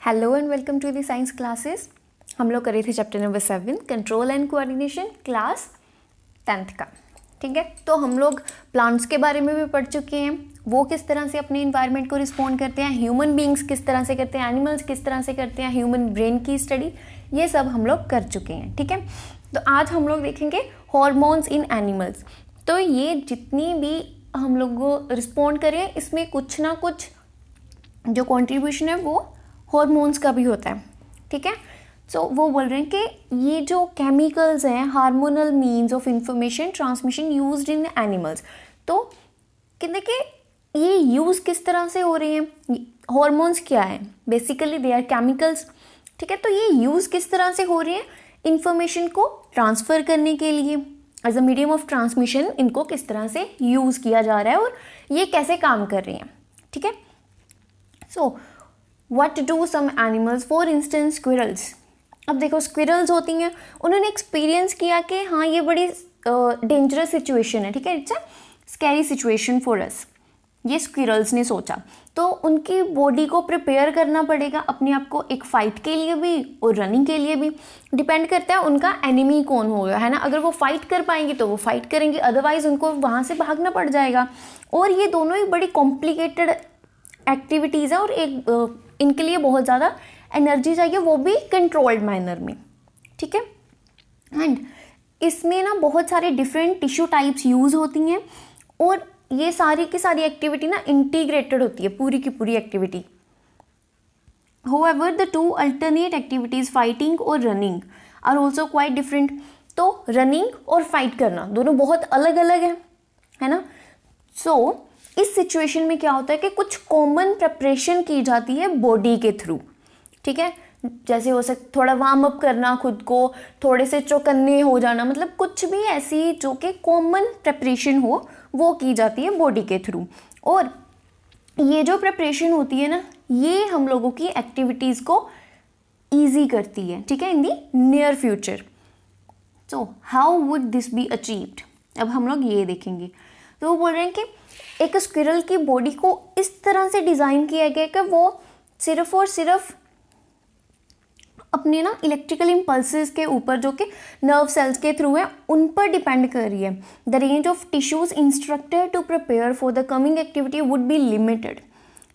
Hello and welcome to the science classes. हम लोग कर रहे थे chapter number 7 control and coordination, class 10th का। ठीक है, तो हम लोग प्लांट्स के बारे में भी पढ़ चुके हैं, वो किस तरह से अपने इन्वायरमेंट को रिस्पॉन्ड करते हैं, ह्यूमन बींग्स किस तरह से करते हैं, एनिमल्स किस तरह से करते हैं, ह्यूमन ब्रेन की स्टडी, ये सब हम लोग कर चुके हैं। ठीक है, तो आज हम लोग देखेंगे हॉर्मोन्स इन एनिमल्स। तो ये जितनी भी हम लोग रिस्पॉन्ड करें, इसमें कुछ ना कुछ जो कॉन्ट्रीब्यूशन है वो हॉर्मोन्स का भी होता है। ठीक है, सो वो बोल रहे हैं कि ये जो केमिकल्स हैं, hormonal means of information transmission used in animals. तो कहते कि ये यूज़ किस तरह से हो रही हैं, हॉर्मोन्स क्या है, बेसिकली दे आर केमिकल्स। ठीक है, तो ये यूज़ किस तरह से हो रही है, इंफॉर्मेशन को ट्रांसफ़र करने के लिए as a medium of transmission इनको किस तरह से यूज़ किया जा रहा है और ये कैसे काम कर रही हैं। ठीक है, सो What do some animals, for instance squirrels। अब देखो स्क्विरल्स होती हैं, उन्होंने एक्सपीरियंस किया कि हाँ ये बड़ी डेंजरस सिचुएशन है। ठीक है, it's a scary situation for us, ये स्क्विरल्स ने सोचा। तो उनकी बॉडी को प्रिपेयर करना पड़ेगा अपने आप को एक फाइट के लिए भी और रनिंग के लिए भी। डिपेंड करता है उनका एनिमी कौन होगा, है ना। अगर वो फाइट कर पाएंगे तो वो फाइट करेंगे, अदरवाइज उनको वहाँ से भागना पड़ जाएगा। और ये दोनों ही बड़ी कॉम्प्लिकेटेड एक्टिविटीज़ है और एक इनके लिए बहुत ज़्यादा एनर्जी चाहिए, वो भी कंट्रोल्ड मैनर में। ठीक है, एंड इसमें ना बहुत सारे डिफरेंट टिश्यू टाइप्स यूज़ होती हैं और ये सारी की सारी एक्टिविटी ना इंटीग्रेटेड होती है, पूरी की पूरी activity. However, the two alternate activities fighting और running are also quite different. तो रनिंग और फाइट करना दोनों बहुत अलग अलग है ना। सो इस सिचुएशन में क्या होता है कि कुछ कॉमन प्रिपरेशन की जाती है बॉडी के थ्रू। ठीक है, जैसे हो सकता थोड़ा वार्म अप करना खुद को, थोड़े से चौकन्ने हो जाना, मतलब कुछ भी ऐसी जो कि कॉमन प्रिपरेशन हो वो की जाती है बॉडी के थ्रू। और ये जो प्रिपरेशन होती है ना, ये हम लोगों की एक्टिविटीज़ को ईजी करती है। ठीक है, in the near future. So how would this be achieved, अब हम लोग ये देखेंगे। तो वो बोल रहे हैं कि एक स्क्विरल की बॉडी को इस तरह से डिज़ाइन किया गया कि वो सिर्फ और सिर्फ अपने ना इलेक्ट्रिकल इम्पल्सेस के ऊपर, जो कि नर्व सेल्स के थ्रू है, उन पर डिपेंड कर रही है। The range of tissues instructed to prepare for the coming activity would be limited.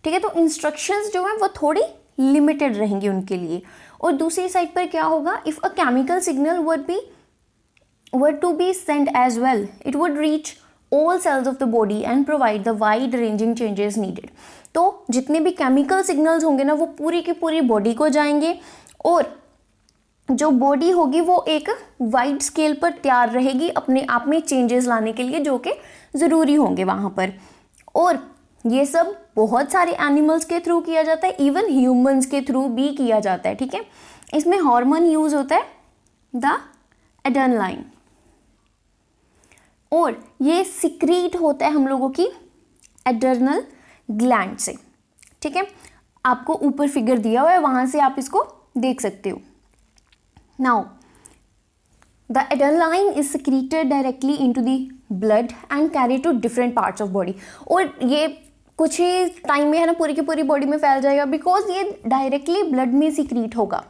ठीक है, तो इंस्ट्रक्शंस जो है वो थोड़ी लिमिटेड रहेंगी उनके लिए। और दूसरी साइड पर क्या होगा, if a chemical signal were to be sent as well, it would reach all cells of the body and provide the wide ranging changes needed। तो जितने भी केमिकल सिग्नल्स होंगे ना वो पूरी की पूरी बॉडी को जाएंगे और जो बॉडी होगी वो एक वाइड स्केल पर तैयार रहेगी अपने आप में चेंजेस लाने के लिए, जो कि ज़रूरी होंगे वहाँ पर। और ये सब बहुत सारे एनिमल्स के थ्रू किया जाता है, इवन ह्यूमंस के थ्रू भी किया जाता है। ठीक है, इसमें हार्मोन यूज होता है द एड्रेनालाइन, और ये सिक्रीट होता है हम लोगों की एड्रेनल ग्लैंड से। ठीक है, आपको ऊपर फिगर दिया हुआ है, वहाँ से आप इसको देख सकते हो। Now the adrenaline is secreted directly into the blood and carry to different parts of body. और ये कुछ ही टाइम में है ना पूरी की पूरी बॉडी में फैल जाएगा, बिकॉज ये डायरेक्टली ब्लड में सिक्रीट होगा।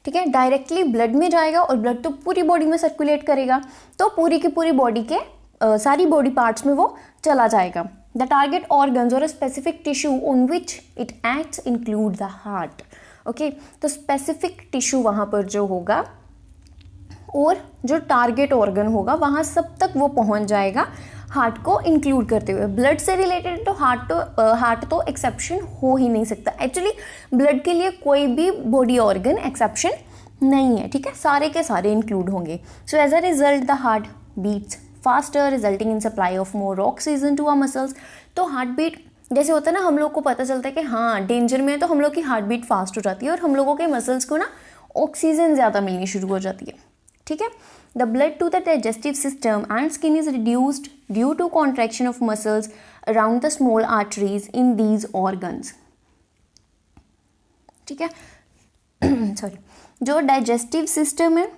ठीक है, डायरेक्टली ब्लड में जाएगा और ब्लड तो पूरी बॉडी में सर्कुलेट करेगा, तो पूरी की पूरी बॉडी के सारी बॉडी पार्ट्स में वो चला जाएगा। द टारगेट ऑर्गन्स और specific tissue on which it acts include the heart. Okay, तो स्पेसिफिक टिश्यू वहाँ पर जो होगा और जो टारगेट ऑर्गन होगा वहाँ सब तक वो पहुँच जाएगा, हार्ट को इंक्लूड करते हुए। ब्लड से रिलेटेड तो हार्ट तो एक्सेप्शन हो ही नहीं सकता। एक्चुअली ब्लड के लिए कोई भी बॉडी ऑर्गन एक्सेप्शन नहीं है। ठीक है, सारे के सारे इंक्लूड होंगे। So as a result the heart beats faster resulting in supply of more oxygen to our muscles. तो हार्ट बीट जैसे होता है ना, हम लोग को पता चलता है कि हाँ डेंजर में है, तो हम लोग की हार्ट बीट फास्ट हो जाती है और हम लोगों के मसल्स को ना ऑक्सीजन ज़्यादा मिलनी शुरू हो जाती है। ठीक है, the blood to the digestive system and skin is reduced due to contraction of muscles around the small arteries in these organs. ठीक है, सॉरी, जो डाइजेस्टिव सिस्टम है,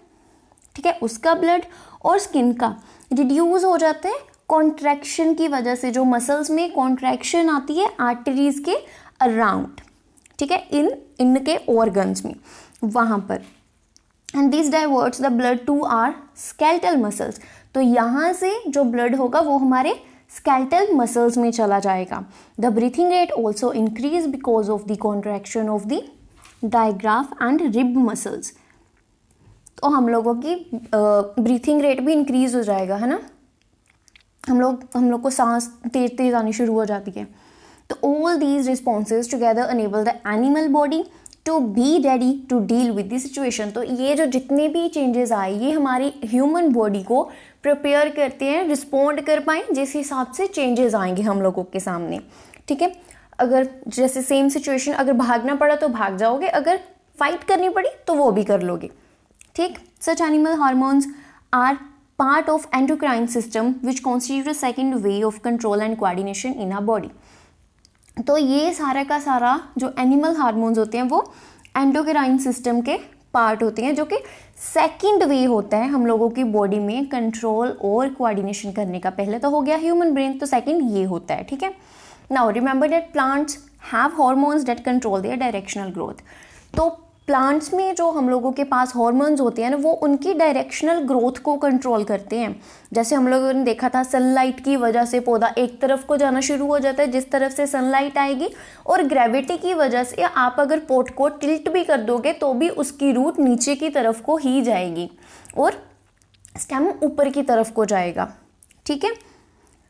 ठीक है, उसका ब्लड और स्किन का रिड्यूस हो जाते हैं कॉन्ट्रैक्शन की वजह से। जो मसल्स में कॉन्ट्रैक्शन आती है आर्टरीज के अराउंड, ठीक है, इनके ऑर्गन्स में वहाँ पर। And this diverts the blood to our skeletal muscles, तो यहाँ से जो ब्लड होगा वो हमारे स्केलेटल मसल्स में चला जाएगा। The breathing rate also increase because of the contraction of the digraph and rib muscles, तो हम लोगों की ब्रीथिंग रेट भी इंक्रीज हो जाएगा, है ना, हम लोग को सांस तेज तेज आनी शुरू हो जाती है। तो all these responses together enable the animal body to be ready to deal with the situation. तो ये जो जितने भी चेंजेस आए ये हमारी ह्यूमन बॉडी को प्रिपेयर करते हैं रिस्पॉन्ड कर पाएँ जिस हिसाब से चेंजेस आएंगे हम लोगों के सामने, ठीक है। अगर जैसे सेम सिचुएशन, अगर भागना पड़ा तो भाग जाओगे, अगर फाइट करनी पड़ी तो वो भी कर लोगे, ठीक। Such animal hormones are part of endocrine system which constitute a second way of control and coordination in our body. तो ये सारा का सारा जो एनिमल हार्मोन्स होते हैं वो एंडोक्राइन सिस्टम के पार्ट होते हैं, जो कि सेकंड वे होता है हम लोगों की बॉडी में कंट्रोल और कोऑर्डिनेशन करने का। पहले तो हो गया ह्यूमन ब्रेन, तो सेकंड ये होता है, ठीक है। Now remember that plants have hormones that control their directional growth. तो प्लांट्स में जो हम लोगों के पास हार्मोन्स होते हैं ना वो उनकी डायरेक्शनल ग्रोथ को कंट्रोल करते हैं। जैसे हम लोगों ने देखा था सनलाइट की वजह से पौधा एक तरफ को जाना शुरू हो जाता है जिस तरफ से सनलाइट आएगी, और ग्रेविटी की वजह से आप अगर पॉट को टिल्ट भी कर दोगे तो भी उसकी रूट नीचे की तरफ को ही जाएगी और स्टेम ऊपर की तरफ को जाएगा, ठीक है।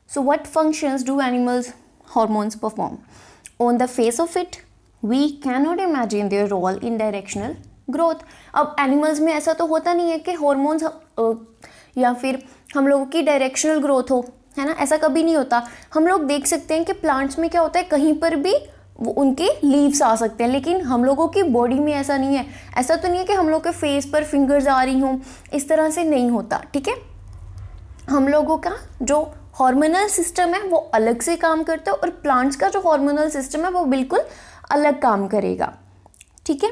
So what functions do animals hormones perform? On the face of it we cannot imagine their role in directional growth। अब एनिमल्स में ऐसा तो होता नहीं है कि हॉर्मोन्स या फिर हम लोगों की डायरेक्शनल ग्रोथ हो, है ना, ऐसा कभी नहीं होता। हम लोग देख सकते हैं कि प्लांट्स में क्या होता है, कहीं पर भी वो उनके लीव्स आ सकते हैं, लेकिन हम लोगों की बॉडी में ऐसा नहीं है। ऐसा तो नहीं है कि हम लोग के फेस पर फिंगर्स आ रही हों, इस तरह से नहीं होता, ठीक है। हम लोगों का जो हार्मोनल सिस्टम है वो अलग से काम करता है और प्लांट्स का जो हार्मोनल सिस्टम है वो बिल्कुल अलग काम करेगा, ठीक है।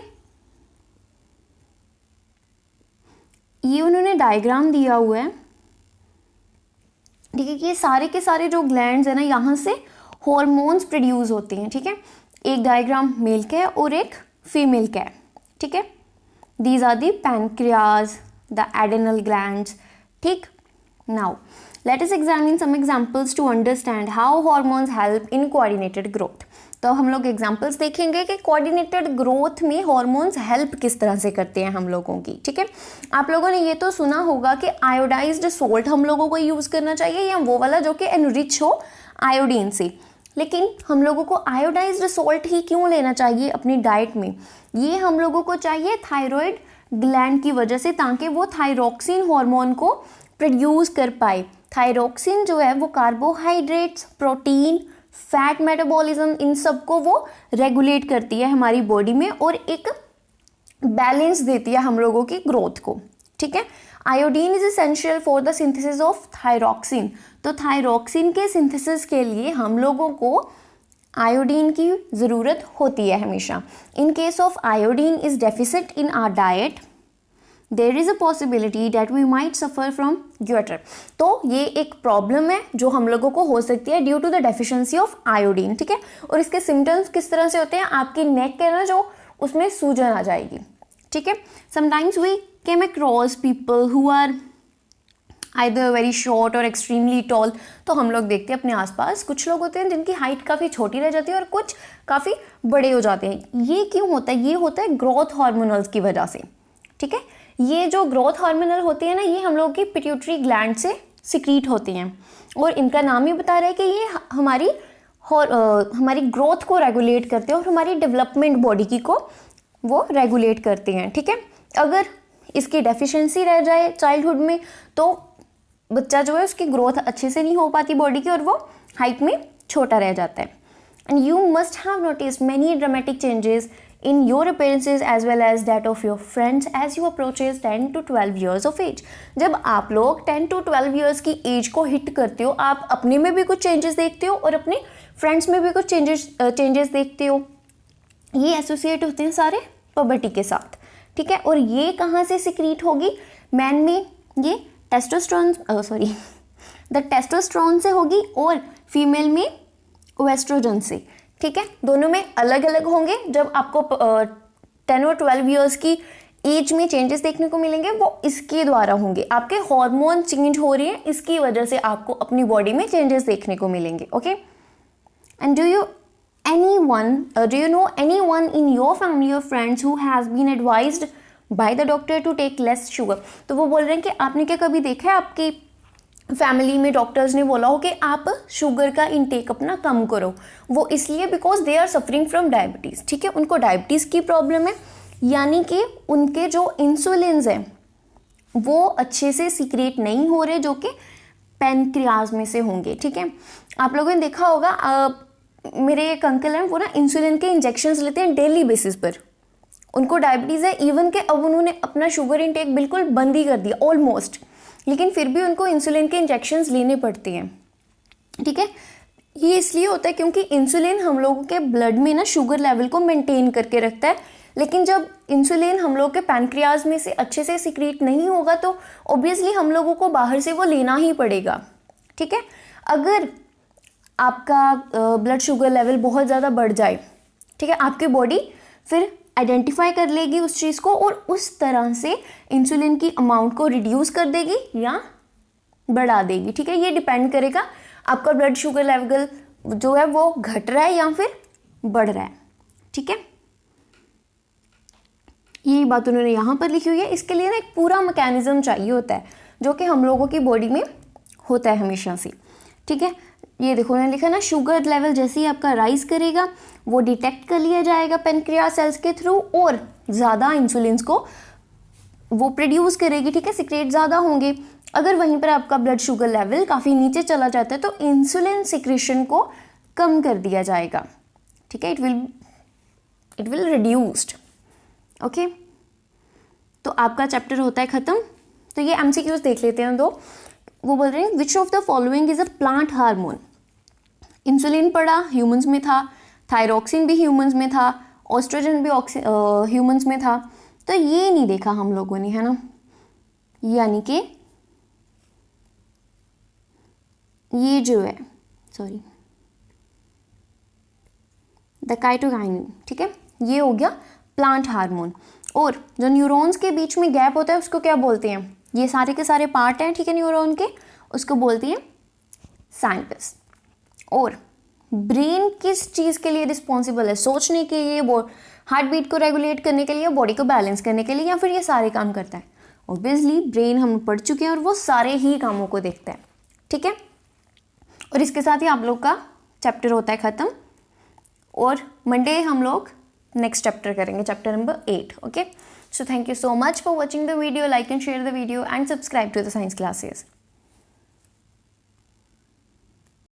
ये उन्होंने डायग्राम दिया हुआ है, ठीक है, कि ये सारे के सारे जो ग्लैंड्स है ना यहाँ से हॉर्मोन्स प्रोड्यूस होते हैं, ठीक है। एक डायग्राम मेल का है और एक फीमेल का है, ठीक है। These are the pancreas, the adrenal glands, ठीक। Now let us examine some examples to understand how hormones help in coordinated growth. तो हम लोग एग्जांपल्स देखेंगे कि कोऑर्डिनेटेड ग्रोथ में हॉर्मोन्स हेल्प किस तरह से करते हैं हम लोगों की, ठीक है। आप लोगों ने ये तो सुना होगा कि आयोडाइज्ड सोल्ट हम लोगों को यूज़ करना चाहिए या वो वाला जो कि एनरिच हो आयोडीन से, लेकिन हम लोगों को आयोडाइज्ड सोल्ट ही क्यों लेना चाहिए अपनी डाइट में? ये हम लोगों को चाहिए थायराइड ग्लैंड की वजह से, ताकि वो थायरोक्सिन हार्मोन को प्रोड्यूस कर पाए। थायरोक्सिन जो है वो कार्बोहाइड्रेट्स, प्रोटीन, फैट मेटाबॉलिज्म, इन सब को वो रेगुलेट करती है हमारी बॉडी में और एक बैलेंस देती है हम लोगों की ग्रोथ को, ठीक है। Iodine is essential for the synthesis of thyroxine. तो थायरोक्सिन के सिंथेसिस के लिए हम लोगों को आयोडीन की ज़रूरत होती है हमेशा। In case of iodine is deficit in our diet there is a possibility that we might suffer from goitre. तो ये एक प्रॉब्लम है जो हम लोगों को हो सकती है due to the deficiency of iodine, ठीक है। और इसके सिम्टम्स किस तरह से होते हैं? आपकी नेक के ना जो उसमें सूजन आ जाएगी, ठीक है। Sometimes we came across people who are either very short or extremely tall. तो हम लोग देखते हैं अपने आसपास कुछ लोग होते हैं जिनकी हाइट काफ़ी छोटी रह जाती है और कुछ काफ़ी बड़े हो जाते हैं। ये क्यों होता है? ये होता है ग्रोथ हार्मोनल्स की वजह से, ठीक है। ये जो ग्रोथ हार्मोनल होती है ना, ये हम लोगों की पिट्यूटरी ग्लैंड से सिक्रीट होती हैं और इनका नाम ही बता रहा है कि ये हमारी ग्रोथ को रेगुलेट करते हैं और हमारी डेवलपमेंट बॉडी की को वो रेगुलेट करते हैं, ठीक है। अगर इसकी डेफिशिएंसी रह जाए चाइल्डहुड में तो बच्चा जो है उसकी ग्रोथ अच्छे से नहीं हो पाती बॉडी की और वो हाइट में छोटा रह जाता है। And you must have noticed many dramatic changes in your appearances as well as that of your friends as you approaches 10 to 12 years of age। जब आप लोग 10 to 12 years की एज को हिट करते हो, आप अपने में भी कुछ चेंजेस देखते हो और अपने फ्रेंड्स में भी कुछ चेंजेस देखते हो। ये एसोसिएट होते हैं सारे पबर्टी के साथ, ठीक है। और ये कहाँ से सिक्रीट होगी? मैन में ये द टेस्टोस्टेरोन से होगी और फीमेल में ओएस्ट्रोजन से, ठीक है, दोनों में अलग अलग होंगे। जब आपको 10 और 12 ईयर्स की एज में चेंजेस देखने को मिलेंगे वो इसके द्वारा होंगे। आपके हार्मोन चेंज हो रही है, इसकी वजह से आपको अपनी बॉडी में चेंजेस देखने को मिलेंगे। Okay, and do you know anyone in your family or friends who has been advised by the doctor to take less sugar? तो वो बोल रहे हैं कि आपने क्या कभी देखा है आपकी फैमिली में डॉक्टर्स ने बोला हो कि आप शुगर का इंटेक अपना कम करो? वो इसलिए because they are suffering from diabetes. ठीक है, उनको डायबिटीज़ की प्रॉब्लम है, यानी कि उनके जो इंसुलिन्स हैं वो अच्छे से सीक्रेट नहीं हो रहे, जो कि पैनक्रियाज में से होंगे। ठीक है, आप लोगों ने देखा होगा, मेरे एक अंकल हैं, वो ना इंसुलिन के इंजेक्शंस लेते हैं डेली बेसिस पर। उनको डायबिटीज़ है, इवन के अब उन्होंने अपना शुगर इंटेक बिल्कुल बंद ही कर दिया ऑलमोस्ट, लेकिन फिर भी उनको इंसुलिन के इंजेक्शंस लेने पड़ते हैं। ठीक है, ये इसलिए होता है क्योंकि इंसुलिन हम लोगों के ब्लड में ना शुगर लेवल को मेंटेन करके रखता है, लेकिन जब इंसुलिन हम लोग के पैनक्रियाज में से अच्छे से सीक्रेट नहीं होगा तो ऑब्वियसली हम लोगों को बाहर से वो लेना ही पड़ेगा। ठीक है, अगर आपका ब्लड शुगर लेवल बहुत ज़्यादा बढ़ जाए, ठीक है, आपकी बॉडी फिर आइडेंटिफाई कर लेगी उस चीज़ को और उस तरह से इंसुलिन की अमाउंट को रिड्यूस कर देगी या बढ़ा देगी। ठीक है, ये डिपेंड करेगा आपका ब्लड शुगर लेवल जो है वो घट रहा है या फिर बढ़ रहा है। ठीक है, यही बात उन्होंने यहाँ पर लिखी हुई है। इसके लिए ना एक पूरा मैकेनिज्म चाहिए होता है जो कि हम लोगों की बॉडी में होता है हमेशा से। ठीक है, ये देखो उन्होंने लिखा ना, शुगर लेवल जैसे ही आपका राइज करेगा वो डिटेक्ट कर लिया जाएगा पेनक्रियास सेल्स के थ्रू और ज़्यादा इंसुलिन्स को वो प्रोड्यूस करेगी। ठीक है, सिक्रेट ज़्यादा होंगे। अगर वहीं पर आपका ब्लड शुगर लेवल काफ़ी नीचे चला जाता है तो इंसुलिन सिक्रेशन को कम कर दिया जाएगा। ठीक है, इट विल रिड्यूस्ड। ओके, तो आपका चैप्टर होता है ख़त्म। तो ये MCQs देख लेते हैं दो। वो बोल रहे हैं which of the following is a plant hormone? Insulin पढ़ा, ह्यूमंस में था, थायरोक्सिन भी ह्यूमंस में था, ऑस्ट्रोजन भी ह्यूमंस में था, तो ये नहीं देखा हम लोगों ने, है ना, यानी कि ये जो है द काइटोकाइनिन। ठीक है, ये हो गया प्लांट हार्मोन। और जो न्यूरॉन्स के बीच में गैप होता है उसको क्या बोलते हैं? ये सारे के सारे पार्ट हैं, ठीक है, न्यूरॉन के, उसको बोलते हैं साइनप्स। और ब्रेन किस चीज़ के लिए रिस्पॉन्सिबल है? सोचने के लिए, हार्ट बीट को रेगुलेट करने के लिए, बॉडी को बैलेंस करने के लिए, या फिर ये सारे काम करता है? ऑब्वियसली ब्रेन हम पढ़ चुके हैं और वो सारे ही कामों को देखता है। ठीक है, और इसके साथ ही आप लोग का चैप्टर होता है ख़त्म और मंडे हम लोग नेक्स्ट चैप्टर करेंगे, chapter number 8. Okay, so thank you so much for watching the video. Like and share the video and subscribe to the science classes.